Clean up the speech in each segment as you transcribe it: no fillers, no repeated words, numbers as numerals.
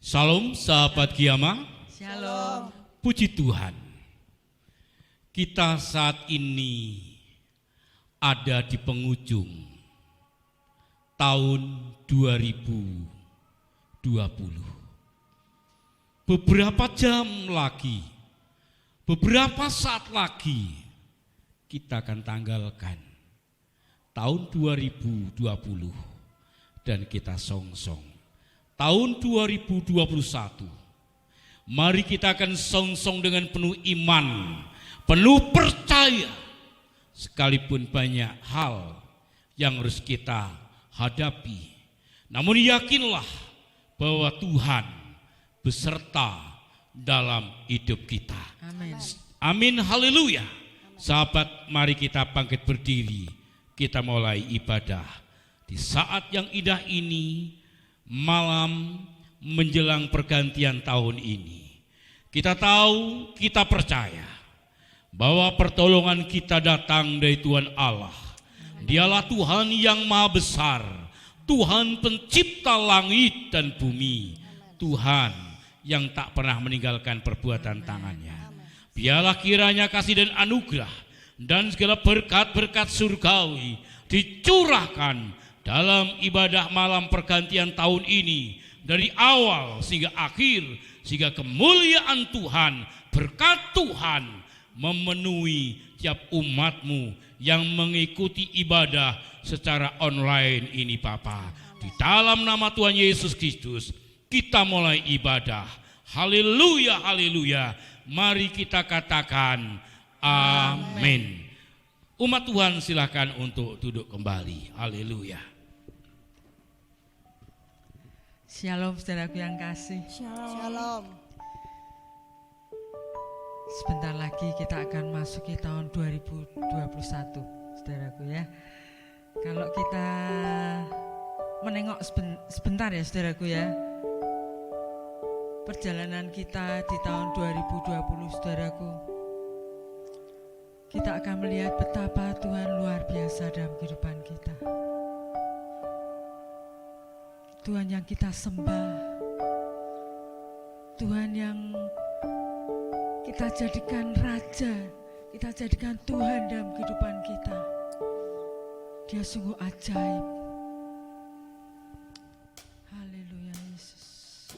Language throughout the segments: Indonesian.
Salam sahabat Giama. Shalom. Puji Tuhan, kita saat ini ada di penghujung tahun 2020. Beberapa jam lagi, beberapa saat lagi kita akan tanggalkan tahun 2020 dan kita songsong tahun 2021. Mari kita akan songsong dengan penuh iman, penuh percaya. Sekalipun banyak hal yang harus kita hadapi, namun yakinlah bahwa Tuhan beserta dalam hidup kita. Amin. Amin, haleluya. Sahabat, mari kita bangkit berdiri. Kita mulai ibadah di saat yang indah ini, malam menjelang pergantian tahun ini. Kita tahu, kita percaya bahwa pertolongan kita datang dari Tuhan Allah. Dialah Tuhan yang maha besar, Tuhan pencipta langit dan bumi, Tuhan yang tak pernah meninggalkan perbuatan tangannya. Biarlah kiranya kasih dan anugerah dan segala berkat-berkat surgawi dicurahkan dalam ibadah malam pergantian tahun ini, dari awal sehingga akhir, sehingga kemuliaan Tuhan, berkat Tuhan memenuhi tiap umatmu yang mengikuti ibadah secara online ini Bapa. Di dalam nama Tuhan Yesus Kristus kita mulai ibadah. Haleluya, haleluya. Mari kita katakan amin. Umat Tuhan silakan untuk duduk kembali. Haleluya. Shalom saudaraku yang kasih. Shalom. Sebentar lagi kita akan masuki tahun 2021, saudaraku ya. Kalau kita menengok sebentar ya saudaraku ya, perjalanan kita di tahun 2020 saudaraku, kita akan melihat betapa Tuhan luar biasa dalam kehidupan kita. Tuhan yang kita sembah, Tuhan yang kita jadikan Raja, kita jadikan Tuhan dalam kehidupan kita. Dia sungguh ajaib. Haleluya Yesus.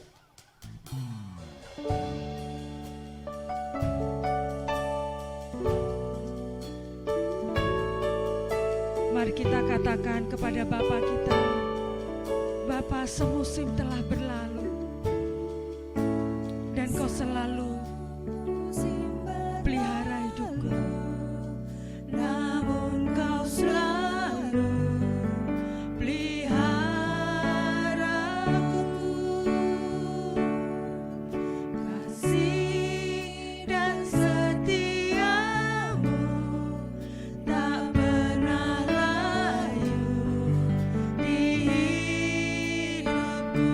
Mari kita katakan kepada Bapa kita, Bapa, semusim telah berlalu dan Kau selalu pelihara hidupku. Namun Kau selalu pelihara aku. Kasih dan setiamu tak pernah layu di hidupku.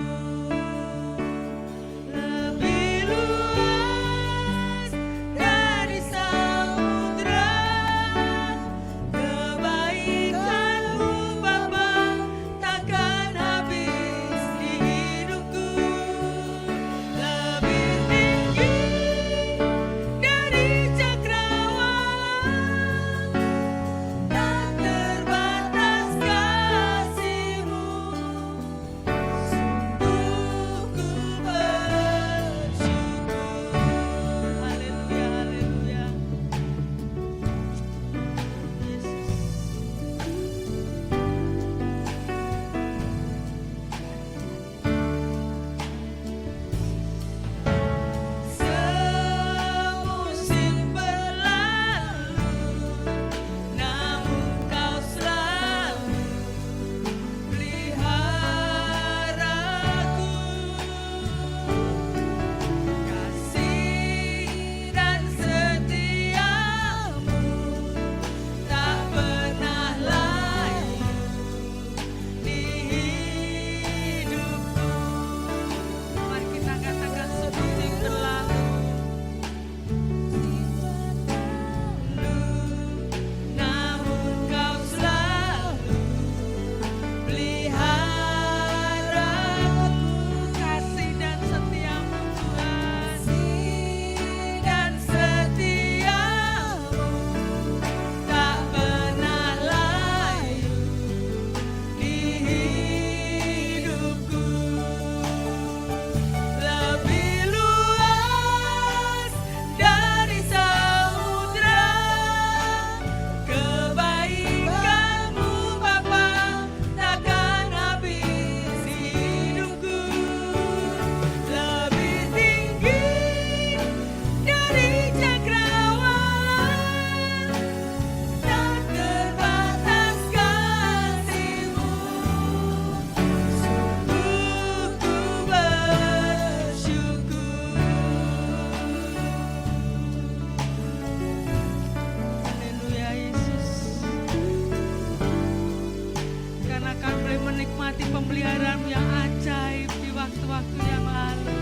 waktu yang lalu.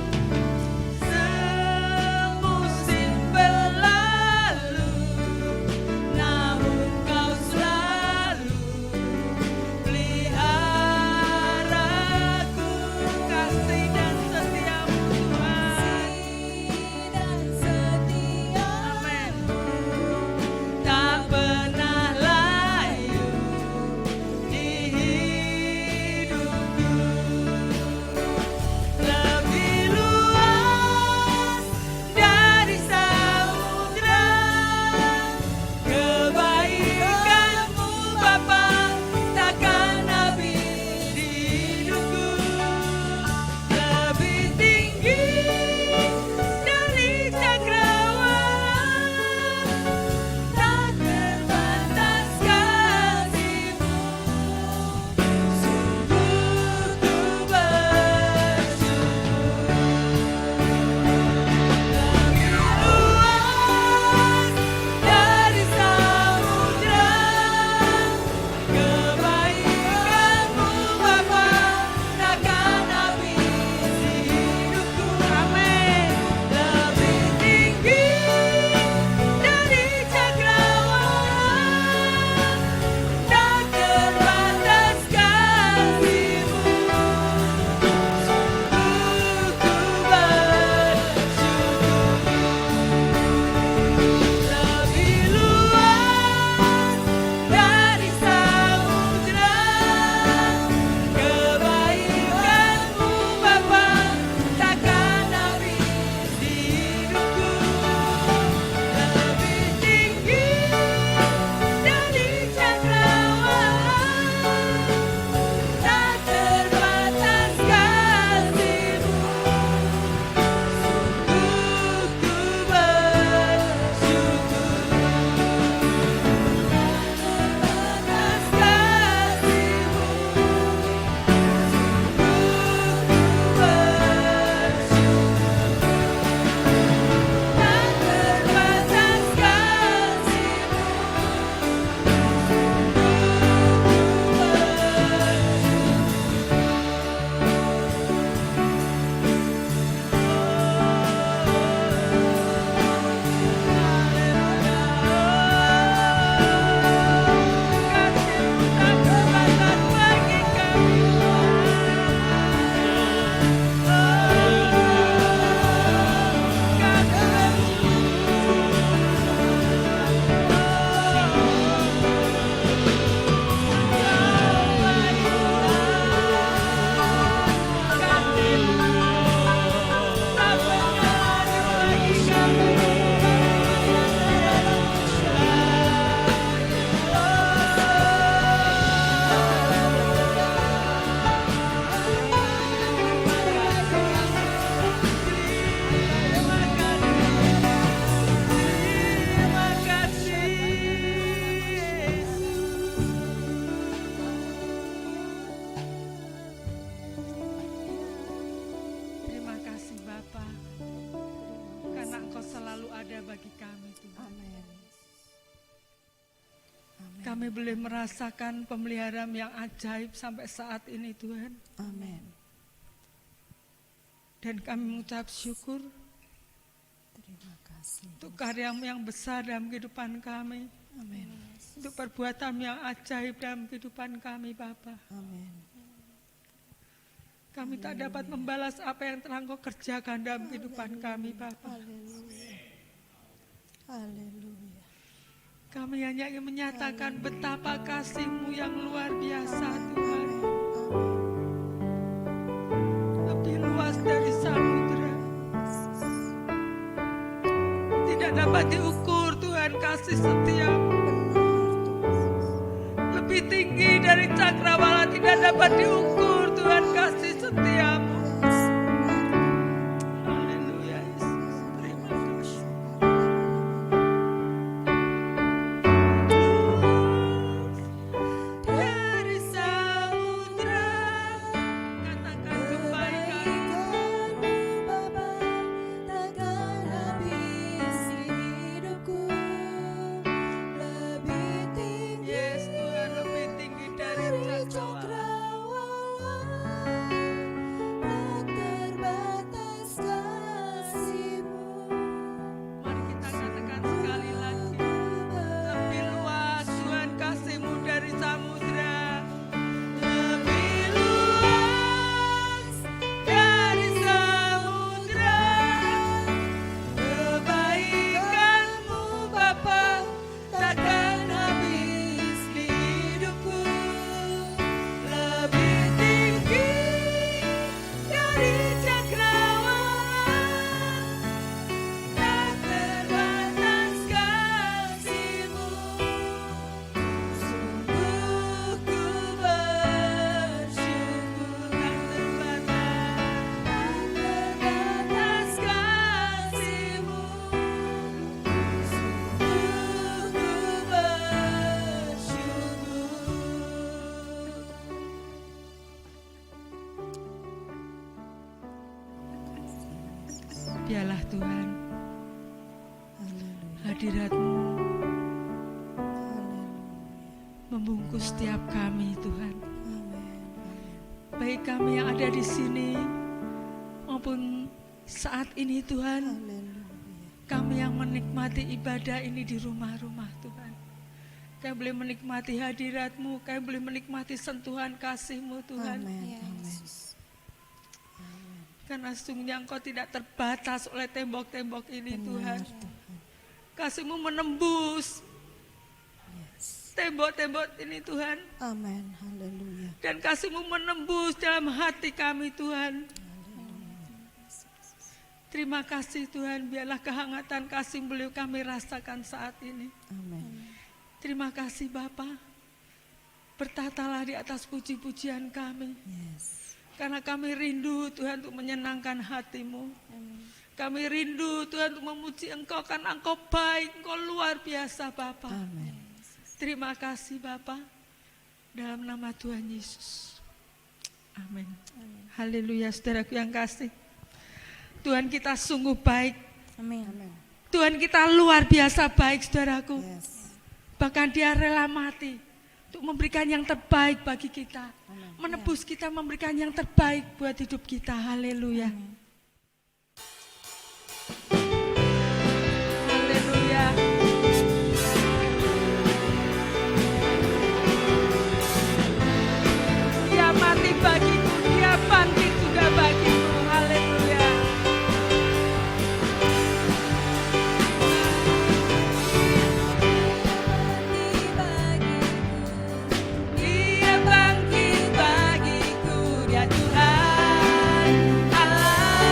Semusim berlalu, namun Kau selalu peliharaku. Kasih dan setiamu Tuhan, amin. Tak pernah layu di hidupku. Lebih luas dari samudra, kebaikan-Mu Bapa takkan habis di hidupku. Lebih tinggi dari cakrawala, tak terbatas kasih-Mu. Sungguh ku bersyukur. Lebih luas dari samudra, kebaikan-Mu Bapa takkan habis di hidupku. Amin. Lebih tinggi dari cakrawala, tak terbatas kasih-Mu. Sungguh ku bersyukur. Lebih luas dari samudra, kebaikan-Mu Bapa takkan habis di hidupku. Lebih tinggi dari cakrawala, tak terbatas kasih-Mu. Sungguh ku bersyukur. Terbatas kasih-Mu. Terima kasih Bapa, karena Engkau selalu ada bagi kami Tuhan. Kami boleh merasakan pemeliharaan yang ajaib sampai saat ini Tuhan. Amin. Dan kami mengucap syukur Terima kasih. untuk karya-Mu yang besar dalam kehidupan kami. Amin. Untuk perbuatan yang ajaib dalam kehidupan kami Bapa. Amin. Kami tak dapat membalas apa yang telah Engkau kerjakan dalam kehidupan kami Bapa. Haleluya. Haleluya. Kami hanya ingin menyatakan betapa kasih-Mu yang luar biasa Tuhan. Lebih luas dari samudra. Tidak dapat diukur Tuhan kasih setia-Mu. Lebih tinggi dari cakrawala, tidak dapat diukur Tuhan kasih setia-Mu. Haleluya Yesus, terima kasih. Dari samudra, katakan kebaikan-Mu. Bapa takkan habis hidupku. Lebih tinggi Yes Tuhan, lebih tinggi dari dari cakrawala. cakrawala, Biarlah Tuhan Haleluya. hadirat-Mu Haleluya. membungkus setiap kami Tuhan. Amin. Baik kami yang ada di sini maupun saat ini Tuhan, Haleluya. kami yang menikmati ibadah ini di rumah-rumah Tuhan. Kami boleh menikmati hadirat-Mu, kami boleh menikmati sentuhan kasih-Mu Tuhan. Amin. Amin. Karena sesungguhnya Engkau tidak terbatas oleh tembok-tembok ini Tuhan. Benar, Tuhan. Kasih-Mu menembus Yes. tembok-tembok ini Tuhan. Amin. Haleluya. Dan kasih-Mu menembus dalam hati kami Tuhan. Terima kasih Tuhan, biarlah kehangatan kasih beliau kami rasakan saat ini. Amin. Terima kasih Bapa. Bertatalah di atas puji-pujian kami. Yes. Karena kami rindu Tuhan untuk menyenangkan hati-Mu. Kami rindu Tuhan untuk memuji Engkau karena Engkau baik, Engkau luar biasa Bapa. Amin. Terima kasih Bapa. Dalam nama Tuhan Yesus. Amin. Haleluya saudaraku yang kasih. Tuhan kita sungguh baik. Amin. Amin. Tuhan kita luar biasa baik saudaraku. Yes. Bahkan Dia rela mati untuk memberikan yang terbaik bagi kita. Menebus kita, memberikan yang terbaik buat hidup kita. Haleluya. Haleluya. Dia mati bagiku, Dia bangkit juga bagiku. Haleluya. Dia bangkit bagiku, Dia Tuhan Allah.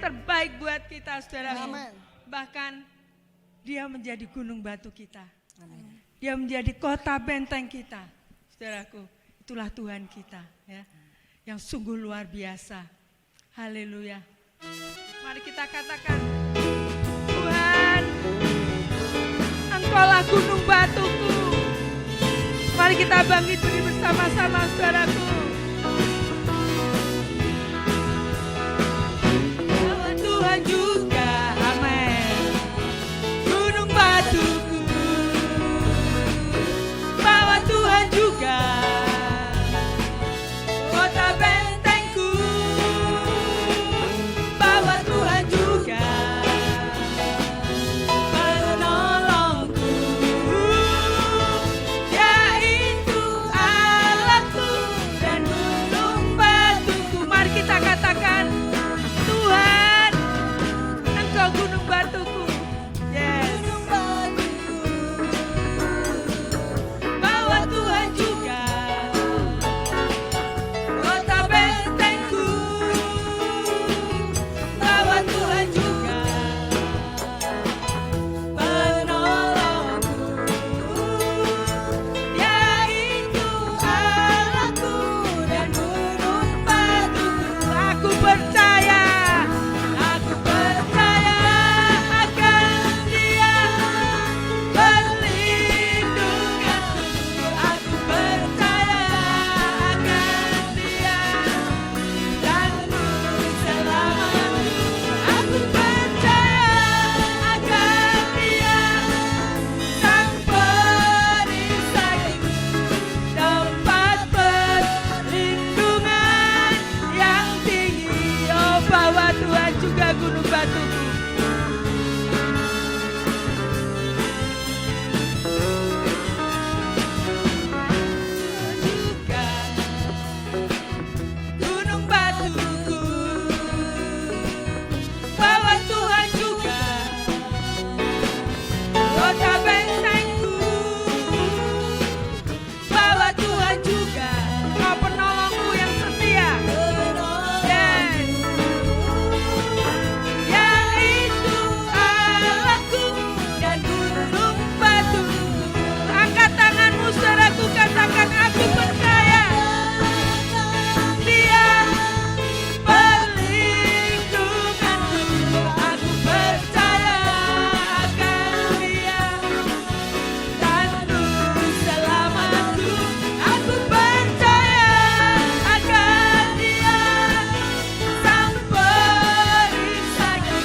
terbaik buat kita, saudara. Amin. Bahkan dia menjadi gunung batu kita. Amin. Dia menjadi kota benteng kita, saudaraku. Itulah Tuhan kita, ya, yang sungguh luar biasa. Haleluya. Mari kita katakan, Tuhan, Engkaulah gunung batuku. Mari kita bangkit berdiri bersama-sama, saudaraku. Bahwa Tuhan juga, amin, gunung batuku. Bahwa Tuhan juga kota bentengku. Bahwa Tuhan juga penolongku. Yaitu Allahku dan gunung batuku. Mari kita katakan, Tuhan, Engkau gunung batuku. Yes. Bahwa Tuhan juga kota bentengku. Bahwa Tuhan juga penolongku. Yaitu Allahku dan gunung batuku. Aku percaya akan Dia perlindunganku. Aku percaya akan Dia dan juru selamatku. Aku percaya akan Dia sang perisaiku, tempat perlindungan yang tinggi. Oh, bahwa Tuhan juga gunung batuku. Juga gunung batuku. Bahwa Tuhan juga kota bentengku. Bahwa Tuhan juga Kau penolongku yang setia. Yes. Yaitu Allahku dan gunung batuku. Angkat tanganmu, saudaraku, katakan, aku percaya Dia perlindunganku. Aku percaya akan Dia dan juru selamatku. Aku percaya akan Dia sang perisaiku,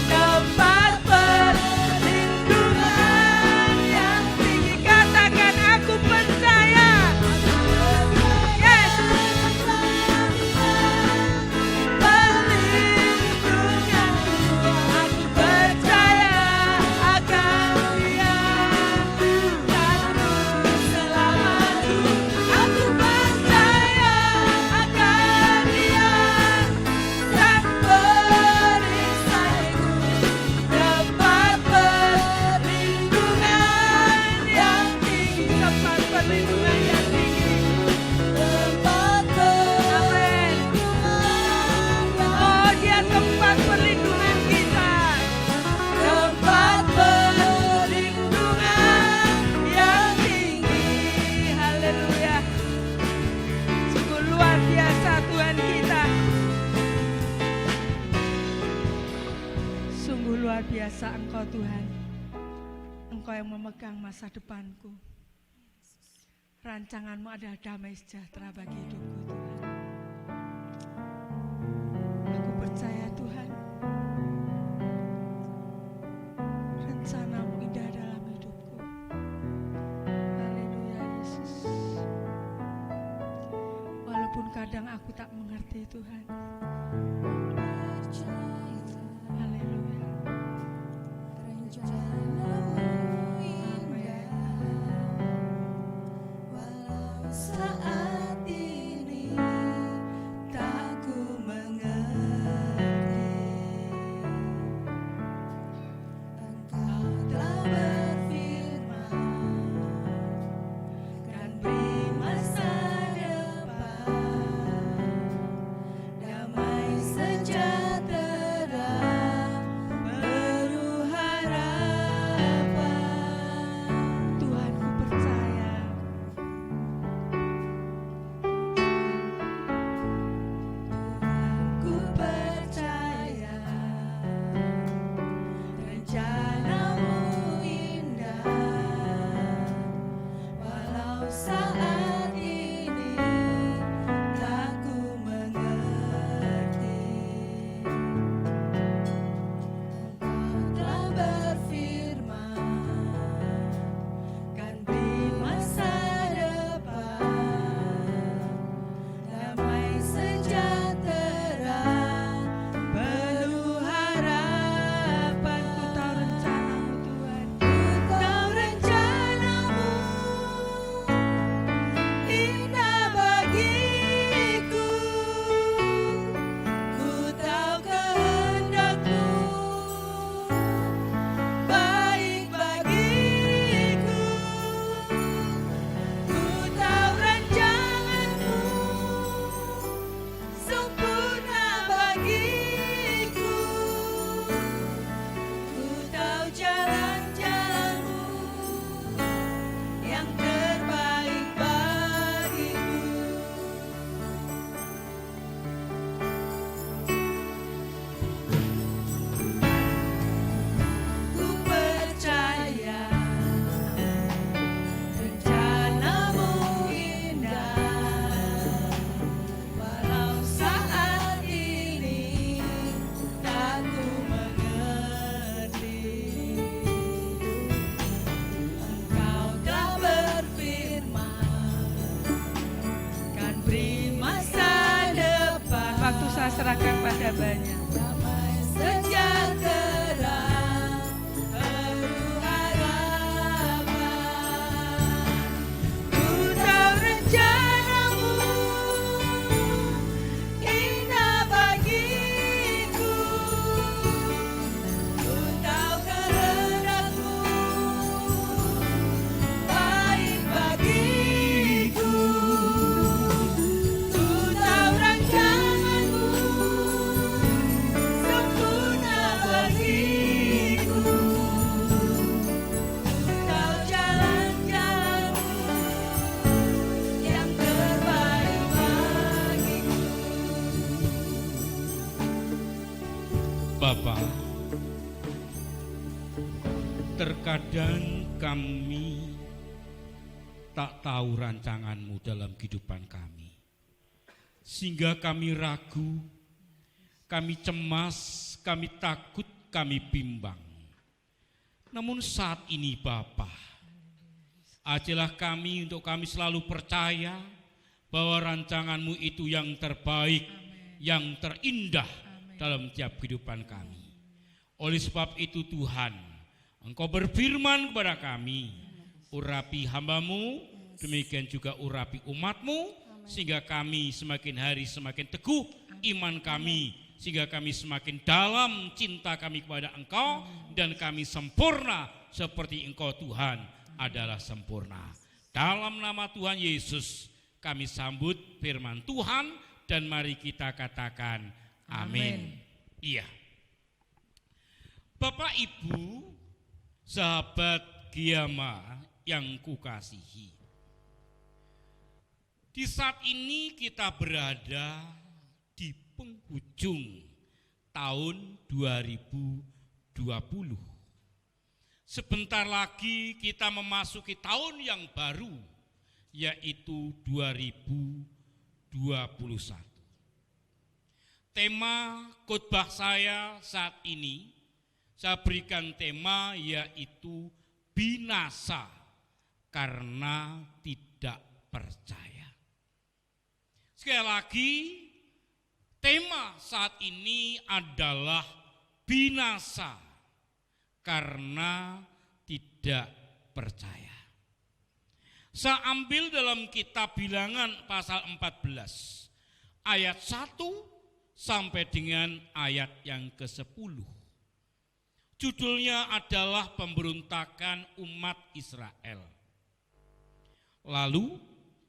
tempat perlindungan yang tinggi. Katakan, aku percaya. Yes. Perlindunganku. Aku percaya akan Dia dan juru selamatku. Aku percaya akan Dia sang perisaiku, tempat perlindungan yang tinggi. Tempat perlindungan yang tinggi. Amin. Oh, Dia tempat perlindungan kita. Tempat perlindungan yang tinggi. Haleluya. Sungguh luar biasa Tuhan kita. Sungguh luar biasa Engkau, Tuhan. Engkau yang memegang masa depanku. Rancangan-Mu adalah damai sejahtera bagi hidupku, Tuhan. Aku percaya, Tuhan, rencana-Mu indah dalam hidupku. Haleluya, Yesus. Walaupun kadang aku tak mengerti, Tuhan. Haleluya. Saat ini tak ku mengerti, Engkau telah berfirman kan beri masa depan damai beri masa depan. Waktu saya serahkan pada banyak. Damai sejahtera penuh harapan. Ku tahu rencanamu indah bagiku. Ku tahu kehendakmu baik bagiku. Ku tahu rancanganmu sempurna bagiku. Ku tahu jalan-jalanmu yang terbaik bagiku. Bapa, terkadang kami tak tahu rancangan-Mu dalam kehidupan kami. Sehingga kami ragu, kami cemas, kami takut, kami bimbang. Namun saat ini Bapa, ajalah kami untuk kami selalu percaya bahwa rancangan-Mu itu yang terbaik, yang terindah dalam tiap kehidupan kami. Oleh sebab itu Tuhan, Engkau berfirman kepada kami, urapi hamba-Mu, demikian juga urapi umat-Mu, sehingga kami semakin hari semakin teguh iman kami, sehingga kami semakin dalam cinta kami kepada Engkau, dan kami sempurna seperti Engkau Tuhan adalah sempurna. Dalam nama Tuhan Yesus kami sambut firman Tuhan, dan mari kita katakan amin. Iya. Bapak Ibu, sahabat Giama yang kukasihi, di saat ini kita berada di penghujung tahun 2020. Sebentar lagi kita memasuki tahun yang baru, yaitu 2021. Tema khotbah saya saat ini, saya berikan tema yaitu binasa karena tidak percaya. Sekali lagi, tema saat ini adalah binasa karena tidak percaya. Saya ambil dalam kitab Bilangan pasal 14 ayat 1 sampai dengan ayat yang ke-10. Judulnya adalah pemberontakan umat Israel. Lalu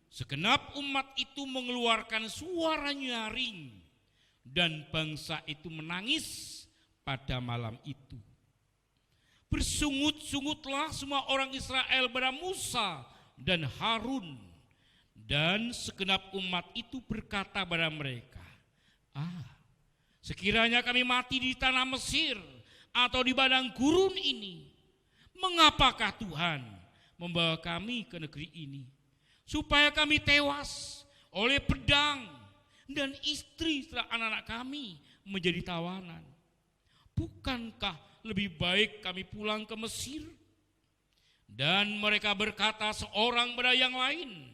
segenap umat itu mengeluarkan suara nyaring, dan bangsa itu menangis pada malam itu. Bersungut-sungutlah semua orang Israel pada Musa dan Harun, dan segenap umat itu berkata pada mereka, sekiranya kami mati di tanah Mesir atau di padang gurun ini, mengapakah Tuhan membawa kami ke negeri ini, supaya kami tewas oleh pedang dan istri serta anak-anak kami menjadi tawanan? Bukankah lebih baik kami pulang ke Mesir? Dan mereka berkata seorang pada yang lain,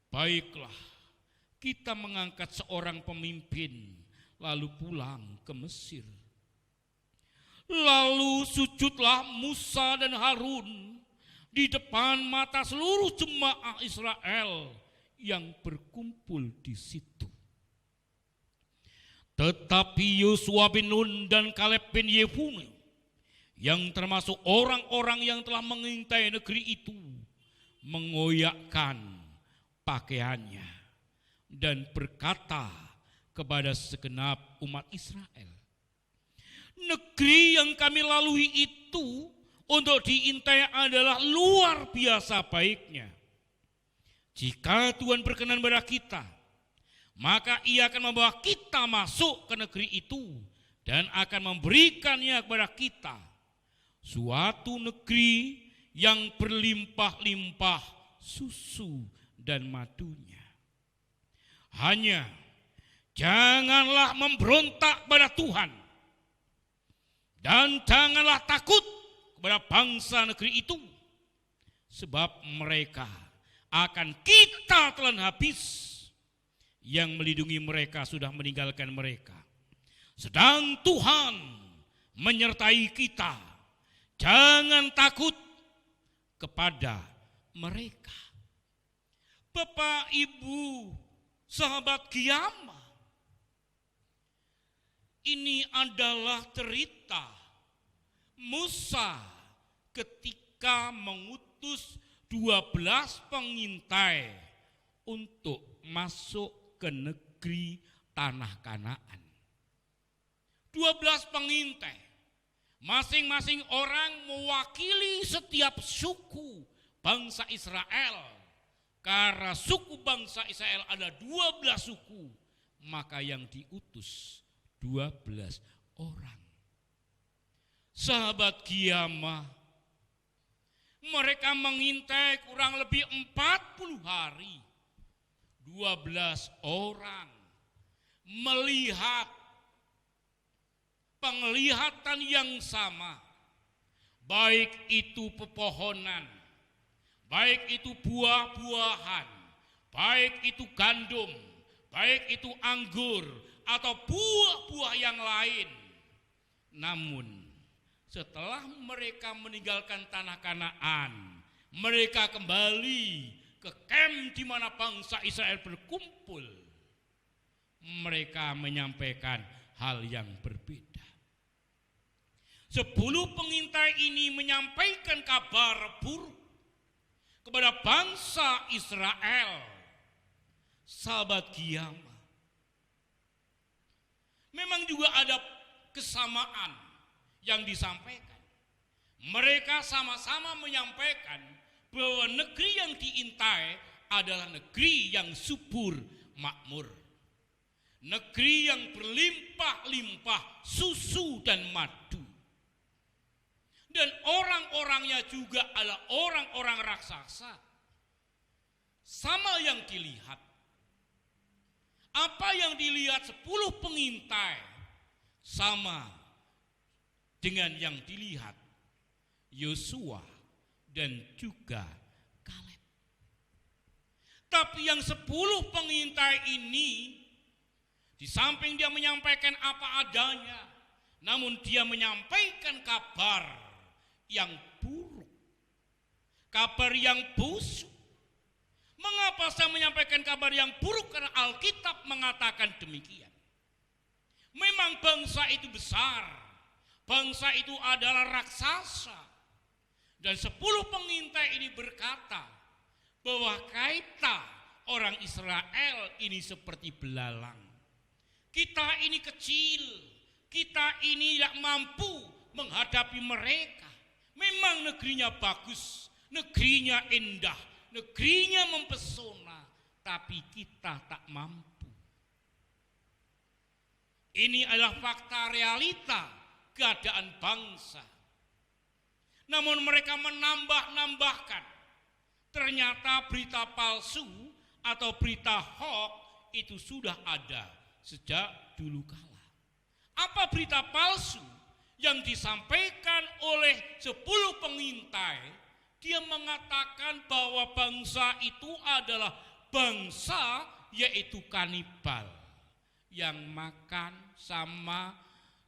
baiklah, kita mengangkat seorang pemimpin lalu pulang ke Mesir. Lalu sujudlah Musa dan Harun di depan mata seluruh jemaah Israel yang berkumpul di situ. Tetapi Yosua bin Nun dan Kaleb bin Yefune, yang termasuk orang-orang yang telah mengintai negeri itu, mengoyakkan pakaiannya dan berkata kepada segenap umat Israel, negeri yang kami lalui itu untuk diintai adalah luar biasa baiknya. Jika Tuhan berkenan pada kita, maka Ia akan membawa kita masuk ke negeri itu dan akan memberikannya kepada kita, suatu negeri yang berlimpah-limpah susu dan madunya. Hanya janganlah memberontak pada Tuhan, dan janganlah takut kepada bangsa negeri itu, sebab mereka akan kita telan habis. yang melindungi mereka sudah meninggalkan mereka. Sedang Tuhan menyertai kita. Jangan takut kepada mereka. Bapak, Ibu, sahabat Kiamah, ini adalah cerita Musa ketika mengutus 12 pengintai untuk masuk ke negeri tanah Kanaan. 12 pengintai, masing-masing orang mewakili setiap suku bangsa Israel. Karena suku bangsa Israel ada 12 suku, maka yang diutus 12 orang. Sahabat Kiamah, mereka mengintai kurang lebih 40 hari. 12 orang melihat penglihatan yang sama, baik itu pepohonan, baik itu buah-buahan, baik itu gandum, baik itu anggur, atau buah-buah yang lain. Namun setelah mereka meninggalkan tanah Kanaan, mereka kembali ke kamp di mana bangsa Israel berkumpul. Mereka menyampaikan hal yang berbeda. 10 pengintai ini menyampaikan kabar buruk kepada bangsa Israel. Sahabat Kiamah, memang juga ada kesamaan yang disampaikan. Mereka sama-sama menyampaikan bahwa negeri yang diintai adalah negeri yang subur makmur. Negeri yang berlimpah-limpah susu dan madu. Dan orang-orangnya juga adalah orang-orang raksasa. Sama yang dilihat. Apa yang dilihat 10 pengintai sama dengan yang dilihat Yosua dan juga Kaleb. Tapi yang 10 pengintai ini, di samping dia menyampaikan apa adanya, namun dia menyampaikan kabar yang buruk, kabar yang busuk. Mengapa saya menyampaikan kabar yang buruk? Karena Alkitab mengatakan demikian. Memang bangsa itu besar, bangsa itu adalah raksasa. Dan 10 pengintai ini berkata bahwa kita orang Israel ini seperti belalang. Kita ini kecil, kita ini tidak mampu menghadapi mereka. Memang negerinya bagus, negerinya indah, negerinya mempesona, tapi kita tak mampu. Ini adalah fakta realita keadaan bangsa. Namun mereka menambah-nambahkan. Ternyata berita palsu atau berita hoax itu sudah ada sejak dulu kala. Apa berita palsu yang disampaikan oleh 10 pengintai? Dia mengatakan bahwa bangsa itu adalah bangsa yaitu kanibal, yang makan sama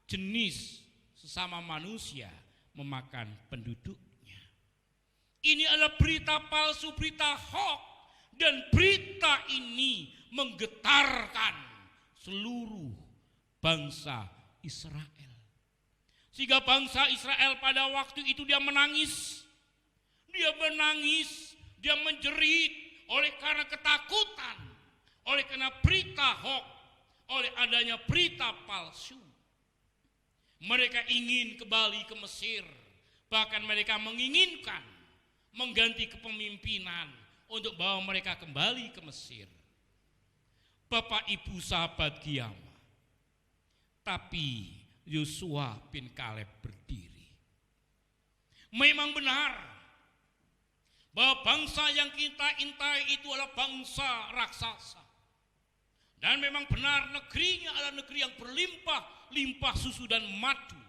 jenis sesama manusia, memakan penduduknya. Ini adalah berita palsu, berita hoax, dan berita ini menggetarkan seluruh bangsa Israel. Sehingga bangsa Israel pada waktu itu dia menangis. Dia menangis, dia menjerit oleh karena ketakutan, oleh karena berita hoax, oleh adanya berita palsu. Mereka ingin kembali ke Mesir, bahkan mereka menginginkan mengganti kepemimpinan untuk bawa mereka kembali ke Mesir. Bapak Ibu sahabat Kiamah, tapi Yosua bin Kaleb berdiri. Memang benar bahwa bangsa yang kita intai itu adalah bangsa raksasa. Dan memang benar negerinya adalah negeri yang berlimpah-limpah susu dan madu.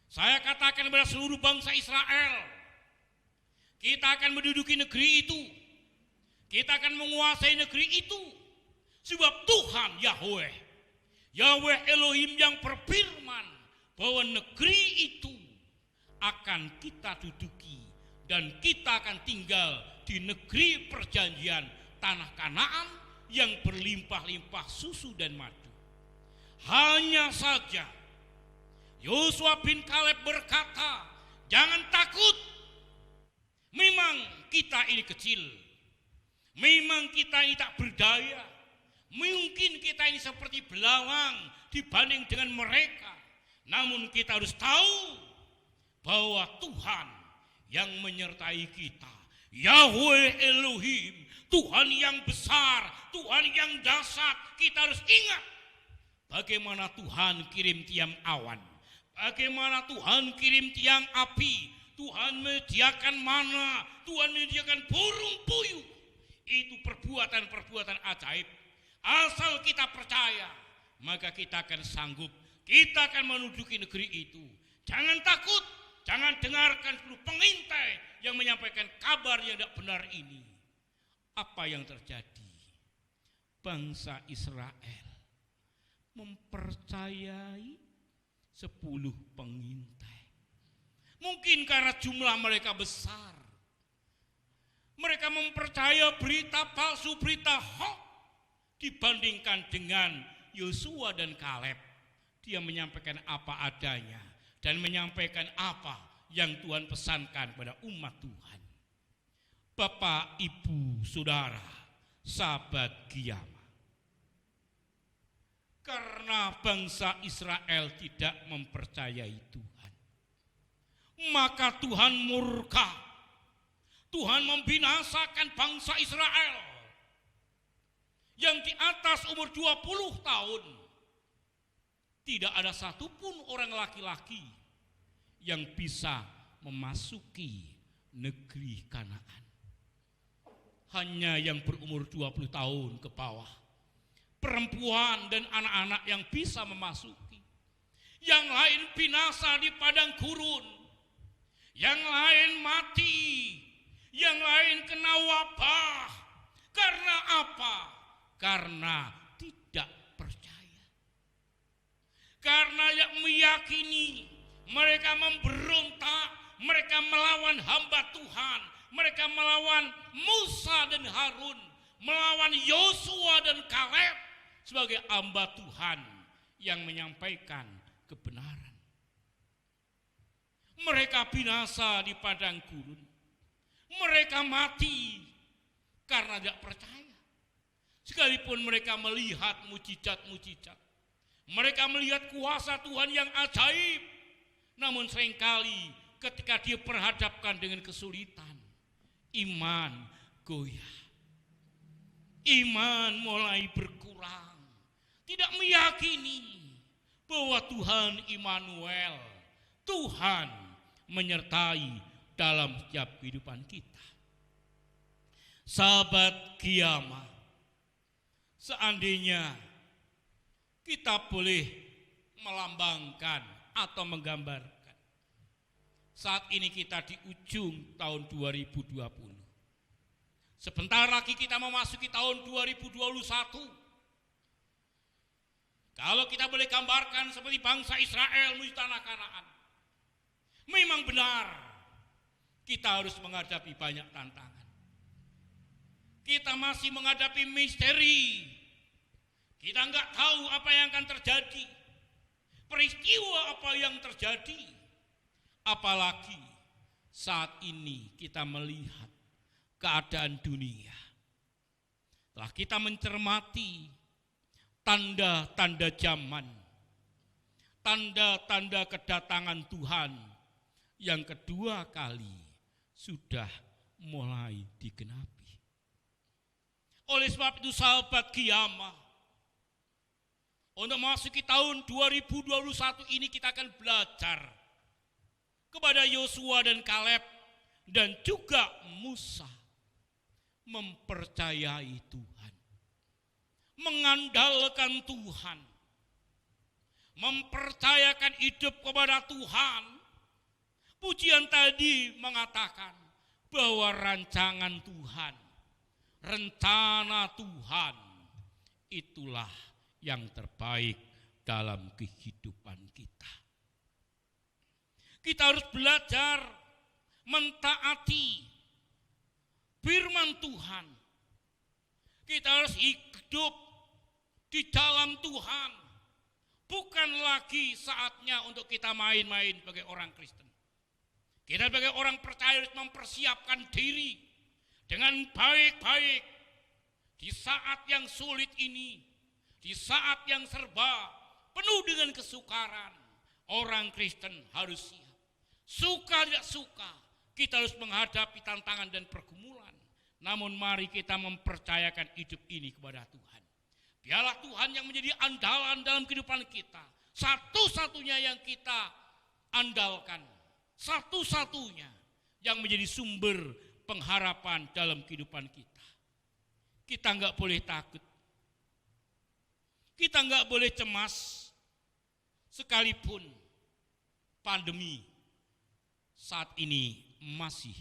Saya katakan kepada seluruh bangsa Israel, kita akan menduduki negeri itu. Kita akan menguasai negeri itu. Sebab Tuhan Yahweh Elohim yang berfirman bahwa negeri itu akan kita duduki dan kita akan tinggal di negeri perjanjian tanah Kanaan yang berlimpah-limpah susu dan madu. Hanya saja Yosua bin Kaleb berkata, jangan takut. Memang kita ini kecil. Memang kita ini tak berdaya. Mungkin kita ini seperti belalang dibanding dengan mereka. Namun kita harus tahu bahwa Tuhan yang menyertai kita, Yahweh Elohim, Tuhan yang besar, Tuhan yang dahsyat. Kita harus ingat bagaimana Tuhan kirim tiang awan, bagaimana Tuhan kirim tiang api, Tuhan menyediakan mana, Tuhan menyediakan burung puyuh. Itu perbuatan-perbuatan ajaib. Asal kita percaya, maka kita akan sanggup, kita akan menuduki negeri itu. Jangan takut, jangan dengarkan sepuluh pengintai yang menyampaikan kabar yang tidak benar ini. Apa yang terjadi? Bangsa Israel mempercayai 10 pengintai. Mungkin karena jumlah mereka besar. Mereka mempercaya berita palsu, berita hoax dibandingkan dengan Yosua dan Kaleb. Dia menyampaikan apa adanya dan menyampaikan apa yang Tuhan pesankan pada umat Tuhan. Bapak, Ibu, Saudara, sahabat Giyama. Karena bangsa Israel tidak mempercayai Tuhan, maka Tuhan murka. Tuhan membinasakan bangsa Israel yang di atas umur 20 tahun. Tidak ada satupun orang laki-laki yang bisa memasuki negeri Kanaan. Hanya yang berumur 20 tahun ke bawah, perempuan dan anak-anak yang bisa memasuki. Yang lain binasa di padang gurun, yang lain mati, yang lain kena wabah. Karena apa? Karena tidak percaya. Karena yang meyakini, mereka memberontak, mereka melawan hamba Tuhan, mereka melawan Musa dan Harun, melawan Yosua dan Kaleb sebagai hamba Tuhan yang menyampaikan kebenaran. Mereka binasa di padang gurun. Mereka mati karena tidak percaya. Sekalipun mereka melihat mujizat-mujizat, mereka melihat kuasa Tuhan yang ajaib, namun seringkali ketika dia perhadapkan dengan kesulitan, iman goyah. Iman mulai berkurang. Tidak meyakini bahwa Tuhan Immanuel, Tuhan menyertai dalam setiap kehidupan kita. Sahabat Giyama, seandainya kita boleh melambangkan atau menggambarkan, saat ini kita di ujung tahun 2020. Sebentar lagi kita memasuki tahun 2021. Kalau kita boleh gambarkan seperti bangsa Israel menuju tanah Kanaan, memang benar kita harus menghadapi banyak tantangan. Kita masih menghadapi misteri. Kita enggak tahu apa yang akan terjadi. Peristiwa apa yang terjadi. Apalagi saat ini kita melihat keadaan dunia. Setelah kita mencermati tanda-tanda zaman, tanda-tanda kedatangan Tuhan yang kedua kali sudah mulai digenapi. Oleh sebab itu sahabat Giyama, untuk memasuki tahun 2021 ini kita akan belajar kepada Yosua dan Kaleb dan juga Musa mempercayai Tuhan, mengandalkan Tuhan, mempercayakan hidup kepada Tuhan. Pujian tadi mengatakan bahwa rancangan Tuhan, rencana Tuhan itulah yang terbaik dalam kehidupan kita. Kita harus belajar mentaati firman Tuhan. Kita harus hidup di dalam Tuhan. Bukan lagi saatnya untuk kita main-main sebagai orang Kristen. Kita sebagai orang percaya harus mempersiapkan diri dengan baik-baik di saat yang sulit ini, di saat yang serba penuh dengan kesukaran. Orang Kristen harus siap. Suka tidak suka, kita harus menghadapi tantangan dan pergumulan. Namun mari kita mempercayakan hidup ini kepada Tuhan. Biarlah Tuhan yang menjadi andalan dalam kehidupan kita. Satu-satunya yang kita andalkan. Satu-satunya yang menjadi sumber pengharapan dalam kehidupan kita. Kita enggak boleh takut. Kita enggak boleh cemas. Sekalipun pandemi saat ini masih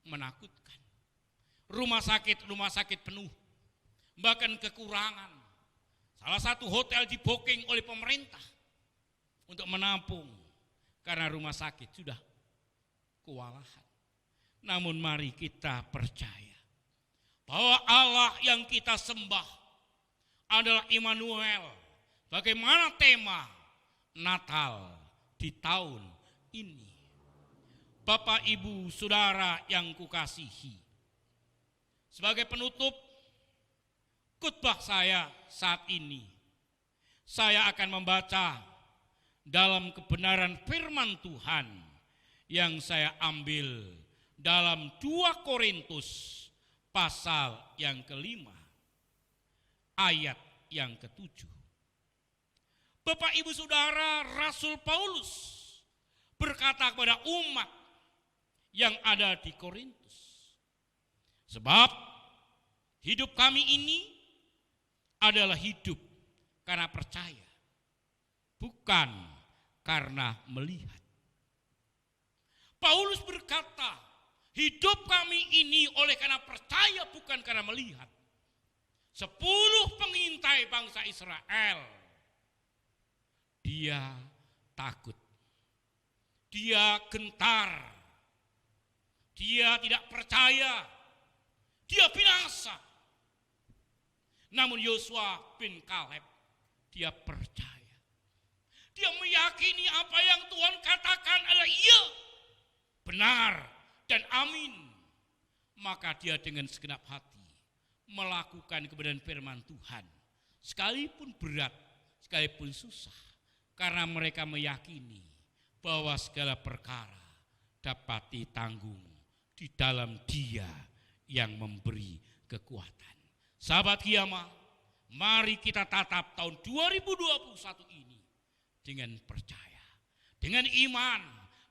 menakutkan. Rumah sakit penuh. Bahkan kekurangan. Salah satu hotel di-booking oleh pemerintah untuk menampung karena rumah sakit sudah kewalahan. Namun mari kita percaya bahwa Allah yang kita sembah adalah Immanuel. Bagaimana tema Natal di tahun ini. Bapak, Ibu, Saudara yang kukasihi, sebagai penutup khotbah saya saat ini, saya akan membaca dalam kebenaran firman Tuhan yang saya ambil dalam 2 Korintus pasal yang ke-5 ayat yang ke-7. Bapak, Ibu, Saudara, Rasul Paulus berkata kepada umat yang ada di Korintus, sebab hidup kami ini adalah hidup karena percaya, bukan karena melihat. Paulus berkata, hidup kami ini oleh karena percaya, bukan karena melihat. 10 pengintai bangsa Israel, dia takut, dia gentar, dia tidak percaya, dia binasa. Namun Yosua bin Kaleb, dia percaya. Dia meyakini apa yang Tuhan katakan adalah iya, benar, dan amin. Maka dia dengan segenap hati melakukan kebenaran firman Tuhan. Sekalipun berat, sekalipun susah. Karena mereka meyakini bahwa segala perkara dapat ditanggung di dalam Dia yang memberi kekuatan. Sahabat Kiamah, mari kita tatap tahun 2021 ini dengan percaya, dengan iman.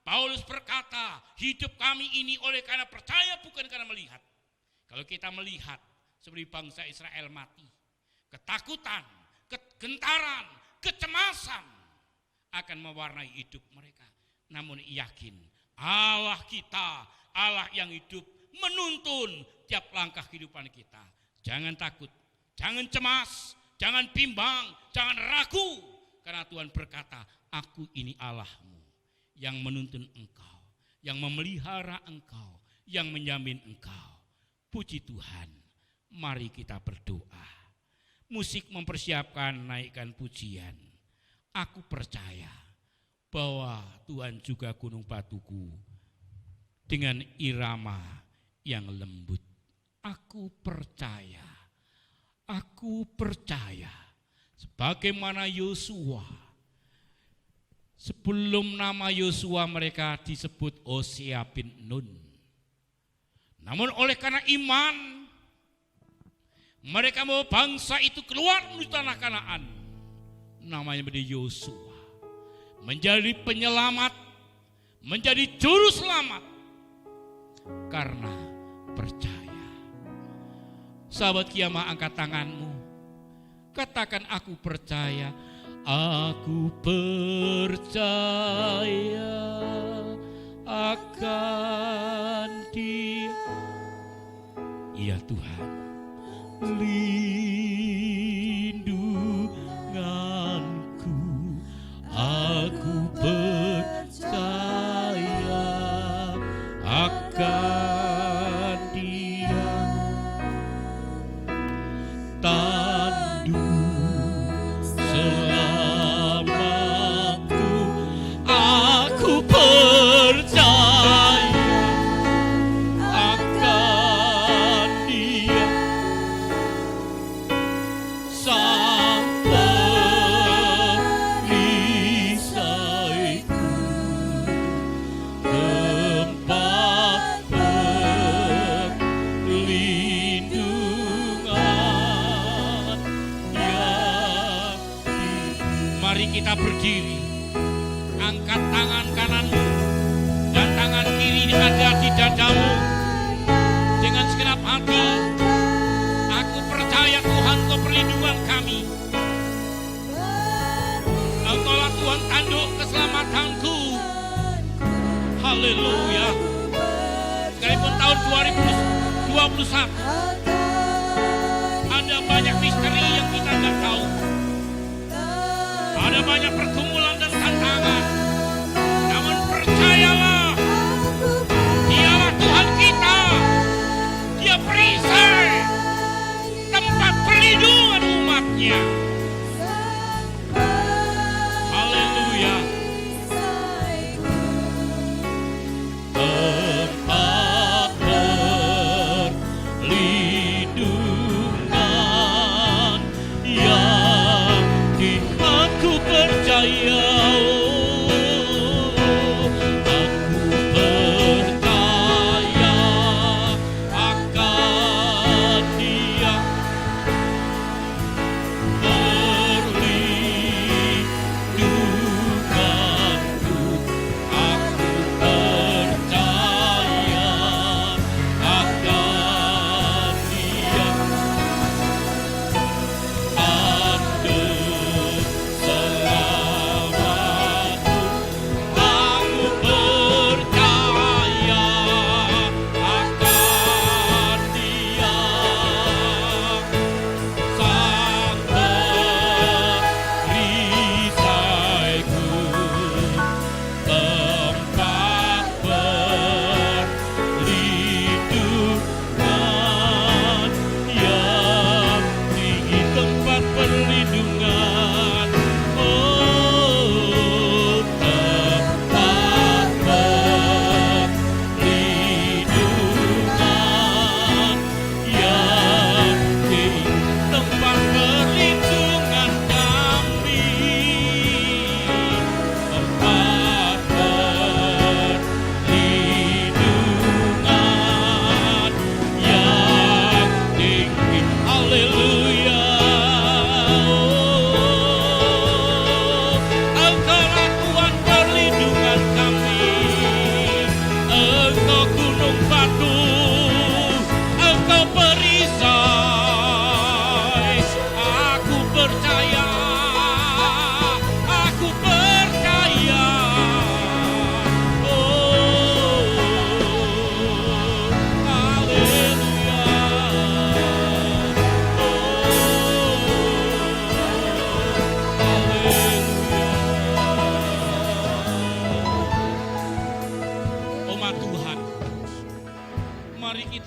Paulus berkata, hidup kami ini oleh karena percaya, bukan karena melihat. Kalau kita melihat seperti bangsa Israel mati, ketakutan, kegentaran, kecemasan akan mewarnai hidup mereka. Namun yakin Allah kita, Allah yang hidup, menuntun tiap langkah kehidupan kita. Jangan takut, jangan cemas, jangan bimbang, jangan ragu. Karena Tuhan berkata, aku ini Allahmu yang menuntun engkau, yang memelihara engkau, yang menjamin engkau. Puji Tuhan, mari kita berdoa. Musik mempersiapkan naikkan pujian. Aku percaya bahwa Tuhan juga gunung batuku dengan irama yang lembut. Aku percaya sebagaimana Yosua. Sebelum nama Yosua mereka disebut Hosea bin Nun. Namun oleh karena iman, mereka mau bangsa itu keluar dari tanah Kanaan. Namanya menjadi Yosua, menjadi penyelamat, menjadi juru selamat karena percaya. Sahabat Kiamah, angkat tanganmu, katakan aku percaya. Aku percaya akan Dia. Iya Tuhan, Mari kita berdiri. Angkat tangan kananmu dan tangan kiri ada di dadamu. Dengan segenap hati, aku percaya Tuhan Kau perlindungan kami. Engkaulah Tuhan tanduk keselamatanku. Haleluya. Sekalipun tahun 2021 ada banyak misteri yang kita tidak tahu. Ada banyak pergumulan dan tantangan. Namun percayalah, Dialah Tuhan kita. Dia perisai tempat perlindungan umatnya. Haleluya. Tempat perlindungan yang aku percaya.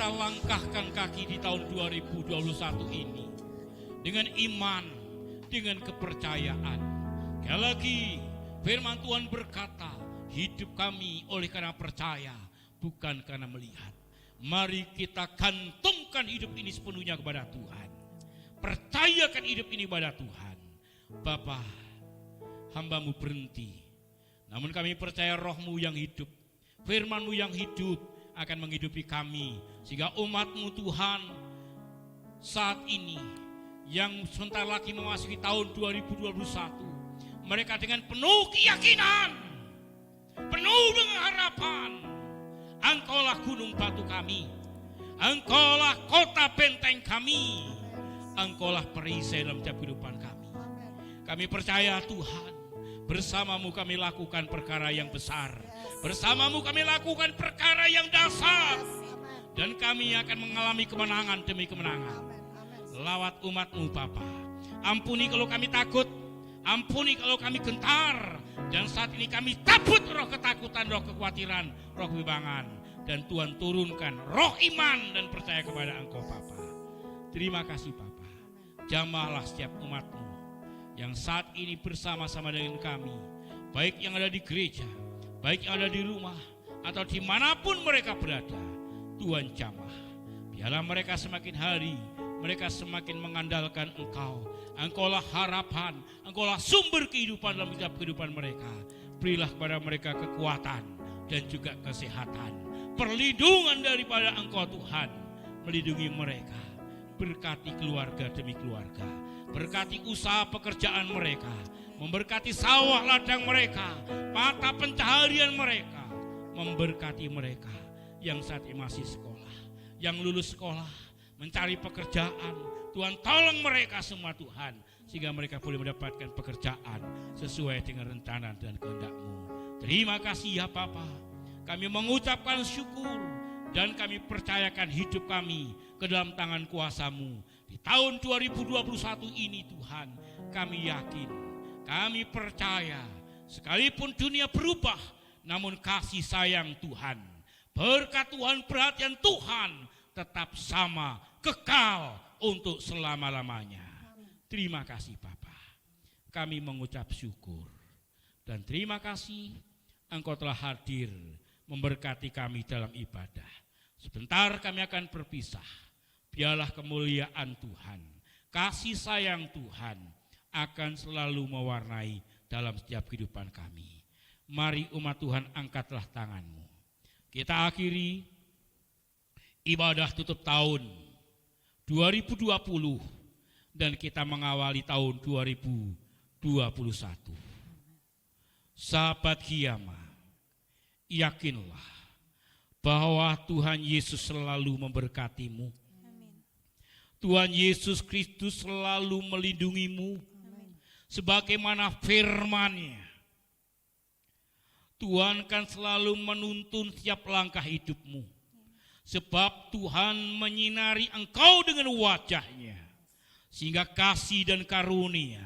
Langkahkan kaki di tahun 2021 ini dengan iman, dengan kepercayaan. Sekali lagi firman Tuhan berkata, hidup kami oleh karena percaya, bukan karena melihat. Mari kita gantungkan hidup ini sepenuhnya kepada Tuhan. Percayakan hidup ini kepada Tuhan. Bapa, hamba-Mu berhenti, namun kami percaya Roh-Mu yang hidup, firman-Mu yang hidup akan menghidupi kami, sehingga umat-Mu Tuhan saat ini yang sebentar lagi memasuki tahun 2021, mereka dengan penuh keyakinan, penuh dengan harapan, Engkaulah gunung batu kami, Engkaulah kota benteng kami, Engkaulah perisai dalam setiap kehidupan kami. Kami percaya Tuhan, bersama-Mu kami lakukan perkara yang besar, bersama-Mu kami lakukan perkara yang dahsyat, dan kami akan mengalami kemenangan demi kemenangan. Lawat umat-Mu Bapa, ampuni kalau kami takut, ampuni kalau kami gentar, dan saat ini kami cabut roh ketakutan, roh kekhawatiran, roh kebimbangan, dan Tuhan turunkan roh iman dan percaya kepada Engkau Bapa. Terima kasih Bapa, jamahlah setiap umat-Mu yang saat ini bersama-sama dengan kami, baik yang ada di gereja, baik yang ada di rumah, atau dimanapun mereka berada. Tuhan jamah, biarlah mereka semakin hari, mereka semakin mengandalkan Engkau. Engkaulah harapan, Engkaulah sumber kehidupan dalam setiap kehidupan mereka. Berilah kepada mereka kekuatan dan juga kesehatan, perlindungan daripada Engkau Tuhan, melindungi mereka. Berkati keluarga demi keluarga, berkati usaha pekerjaan mereka, memberkati sawah ladang mereka, mata pencaharian mereka, memberkati mereka yang saat ini masih sekolah, yang lulus sekolah, mencari pekerjaan. Tuhan tolong mereka semua Tuhan, sehingga mereka boleh mendapatkan pekerjaan sesuai dengan rencana dan kehendak-Mu. Terima kasih ya Bapa, kami mengucapkan syukur dan kami percayakan hidup kami ke dalam tangan kuasa-Mu. Di tahun 2021 ini Tuhan, kami yakin, kami percaya, sekalipun dunia berubah, namun kasih sayang Tuhan, berkat Tuhan, perhatian Tuhan tetap sama, kekal untuk selama-lamanya. Terima kasih Bapa, kami mengucap syukur dan terima kasih Engkau telah hadir memberkati kami dalam ibadah. Sebentar kami akan berpisah. Biarlah kemuliaan Tuhan, kasih sayang Tuhan akan selalu mewarnai dalam setiap kehidupan kami. Mari umat Tuhan, angkatlah tangan-Mu. Kita akhiri ibadah tutup tahun 2020 dan kita mengawali tahun 2021. Sahabat Hiyama, yakinlah bahwa Tuhan Yesus selalu memberkatimu. Tuhan Yesus Kristus selalu melindungimu. Sebagaimana firman-Nya, Tuhan kan selalu menuntun setiap langkah hidupmu. Sebab Tuhan menyinari engkau dengan wajah-Nya, sehingga kasih dan karunia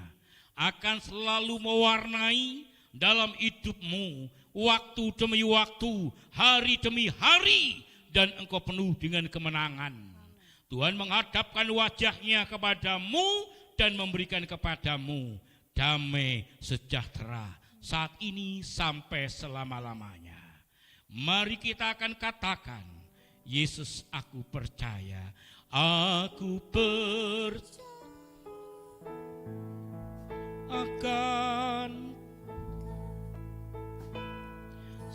akan selalu mewarnai dalam hidupmu, waktu demi waktu, hari demi hari, dan engkau penuh dengan kemenangan. Tuhan menghadapkan wajah-Nya kepadamu dan memberikan kepadamu damai sejahtera saat ini sampai selama-lamanya. Mari kita akan katakan, Yesus aku percaya, aku percaya akan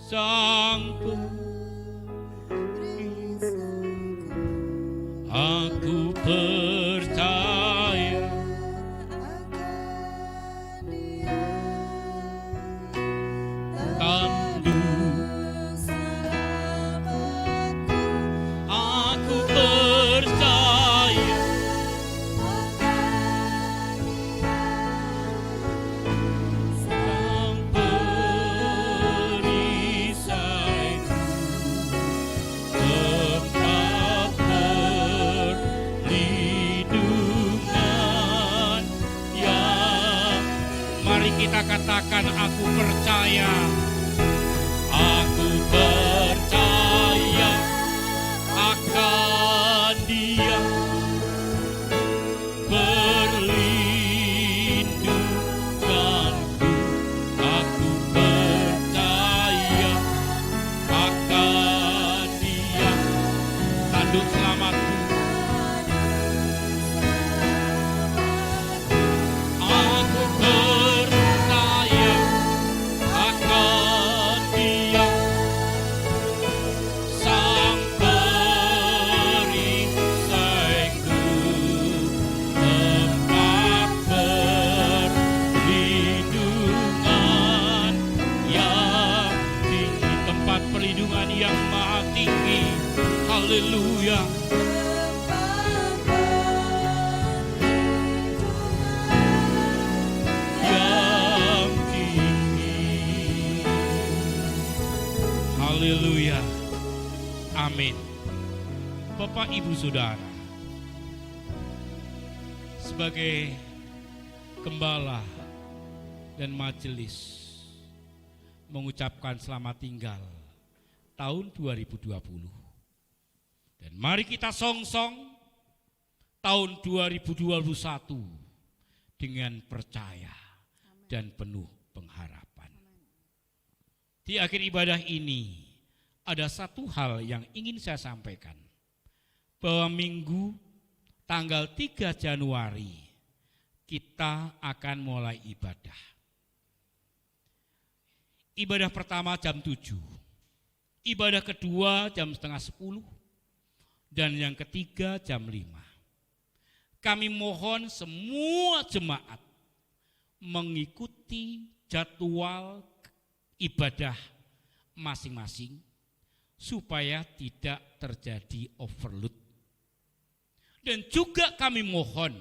Sang aku percaya tanduk aku percaya Sang perisaiku, tempat perlindungan yang, mari kita katakan, aku percaya akan Dia perlindunganku. Aku percaya akan Dia tanduk selamatku. Aku percaya akan Dia, Sang perisaiku, tempat perlindungan yang tinggi, tempat perlindungan yang maha tinggi. Haleluya. Yang tinggi. Haleluya. Amin. Bapak Ibu Saudara, sebagai gembala dan majelis mengucapkan selamat tinggal tahun 2020. Dan mari kita song-song tahun 2021 dengan percaya dan penuh pengharapan. Di akhir ibadah ini ada satu hal yang ingin saya sampaikan, bahwa Minggu tanggal 3 Januari kita akan mulai ibadah. Ibadah pertama jam 7, ibadah kedua jam setengah 10, dan yang ketiga jam 5. kami mohon semua jemaat mengikuti jadwal ibadah masing-masing supaya tidak terjadi overload. Dan juga kami mohon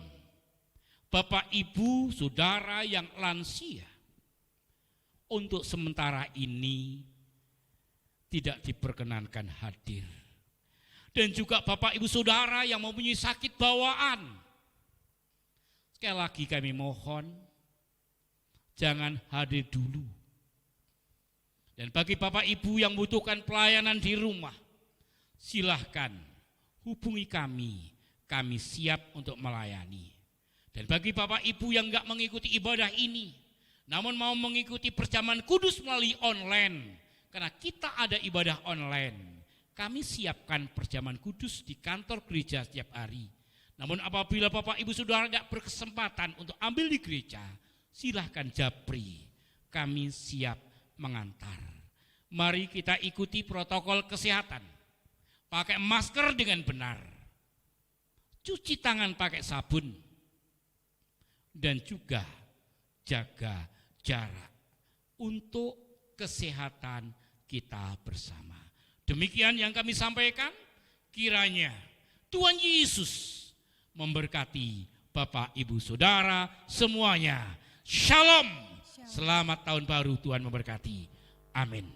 Bapak, Ibu, Saudara yang lansia untuk sementara ini tidak diperkenankan hadir. Dan juga Bapak, Ibu, Saudara yang mempunyai sakit bawaan, sekali lagi kami mohon jangan hadir dulu. Dan bagi Bapak Ibu yang membutuhkan pelayanan di rumah, silahkan hubungi kami siap untuk melayani. Dan bagi Bapak Ibu yang enggak mengikuti ibadah ini, namun mau mengikuti perjamuan kudus melalui online, karena kita ada ibadah online, kami siapkan perjamuan kudus di kantor gereja setiap hari. Namun apabila Bapak Ibu Saudara enggak berkesempatan untuk ambil di gereja, silahkan japri, kami siap mengantar. Mari kita ikuti protokol kesehatan. Pakai masker dengan benar. Cuci tangan pakai sabun. Dan juga jaga jarak untuk kesehatan kita bersama. Demikian yang kami sampaikan, kiranya Tuhan Yesus memberkati Bapak, Ibu, Saudara semuanya. Shalom. Selamat tahun baru, Tuhan memberkati. Amin.